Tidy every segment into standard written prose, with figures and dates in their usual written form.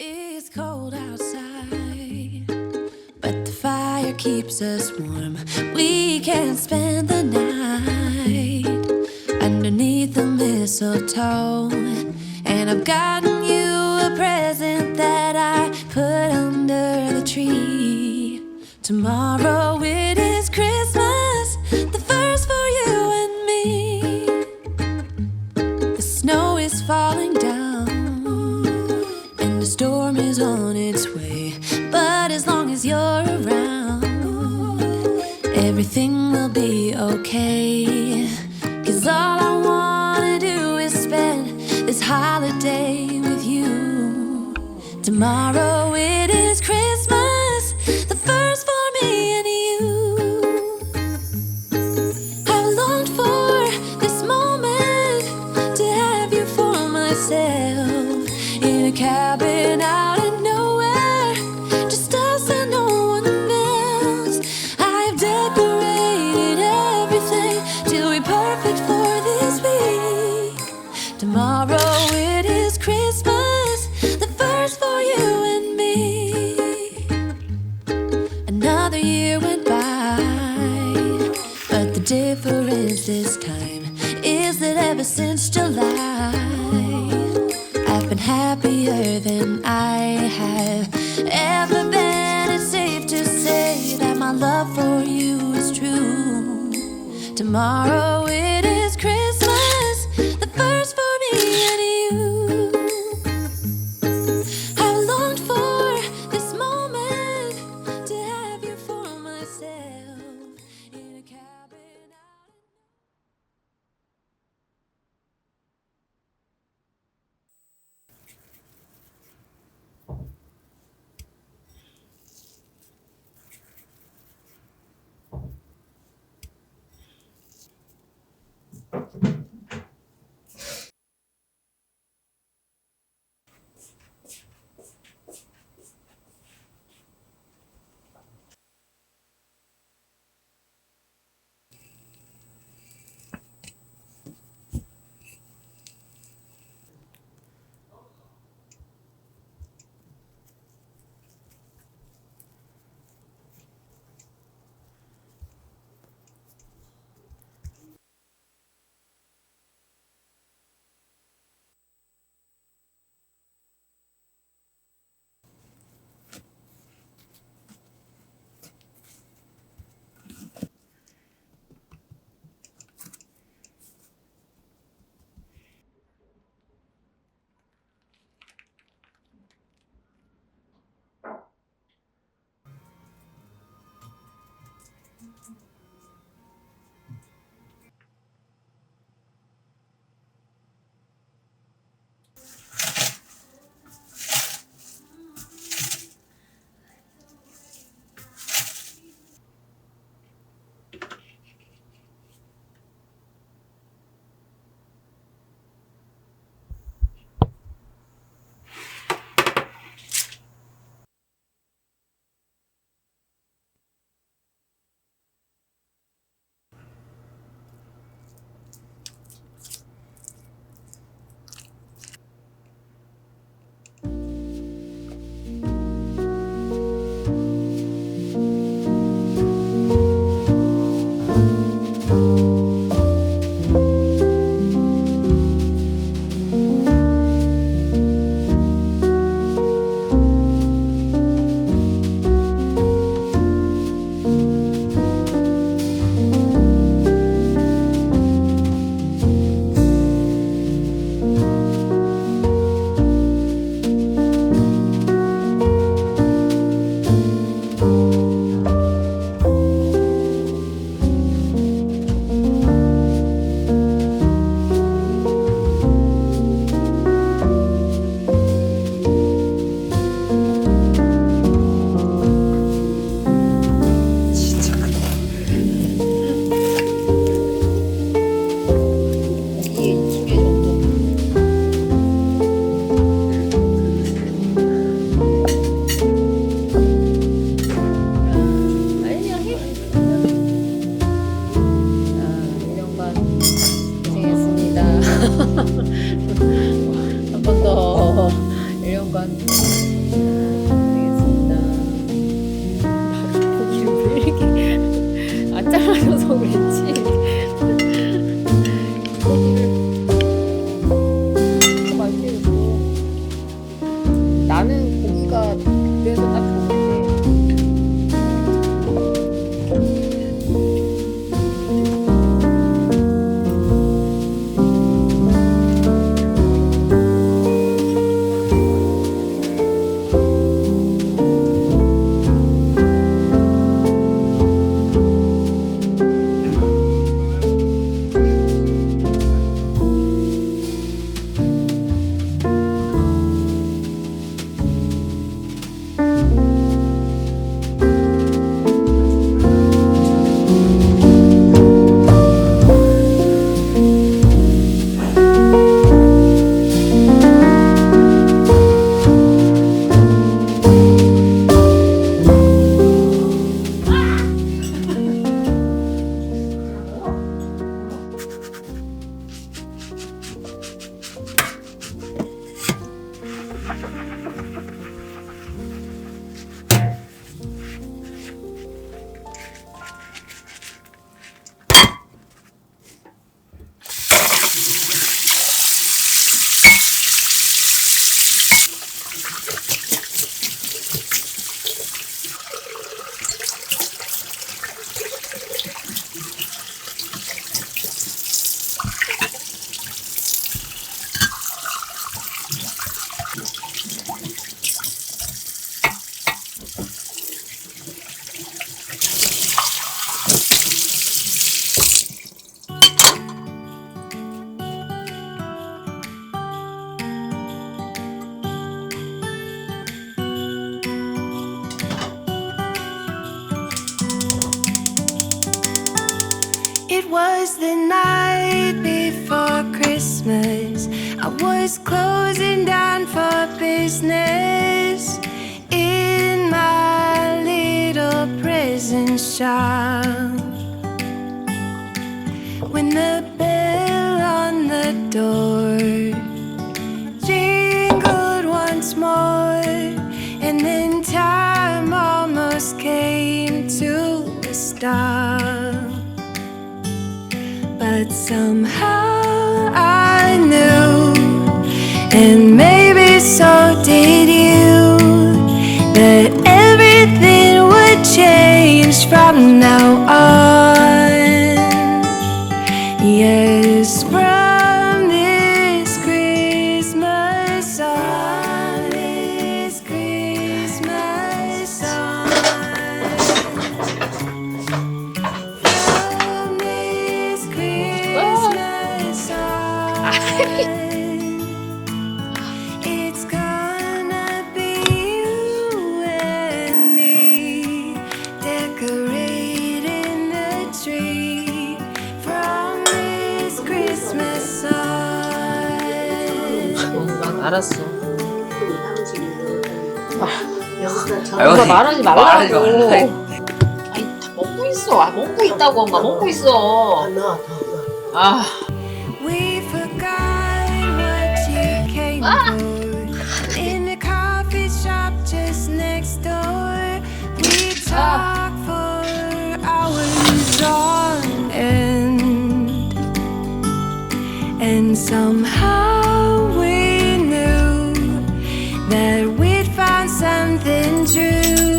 It's cold outside, but the fire keeps us warm. We can spend the night underneath the mistletoe. And I've gotten you a present that I put under the tree. Tomorrow it is Christmas, the first for you and me. The snow is falling down, the storm is on its way, but as long as you're around, everything will be okay. 'Cause all I wanna do is spend this holiday with you. Tomorrow it is Christmas, the first for me and you. I've longed for this moment to have you for myself, in a cabin out of nowhere, just us and no one else. I've decorated everything till we're perfect for this week. Tomorrow it is Christmas, the first for you and me. Another year went by, but the difference this time is that ever since July, I've been happier than I have ever been. It's safe to say that my love for you is true. Tomorrow it is Christmas, the first for me and you. I've longed for this moment to have you for myself, in a cabin out. was the night before Christmas. I was closing down for business in my little prison shop, when the bell on the door jingled once more, and then time almost came to a stop. But somehow I knew, and maybe so did you, that everything would change from now on. Yes, from this Christmas on, this Christmas on, from this Christmas on, it's gonna be you and me decorating the tree from this Christmas on. 알았어. 아유, 말하지 말하지 말라고. 말라. 아니, 다 먹고 있어. 아, 먹고 있다고 엄마 먹고 있어. 아, We forgot what you came for in the coffee shop just next door. We talked for hours on end, and somehow we knew that we'd found something true,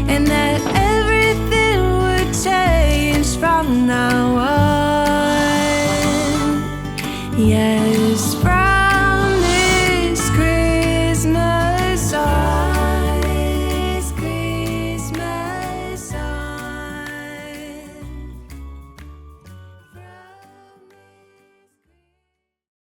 and that everything would change from now on. Yeah.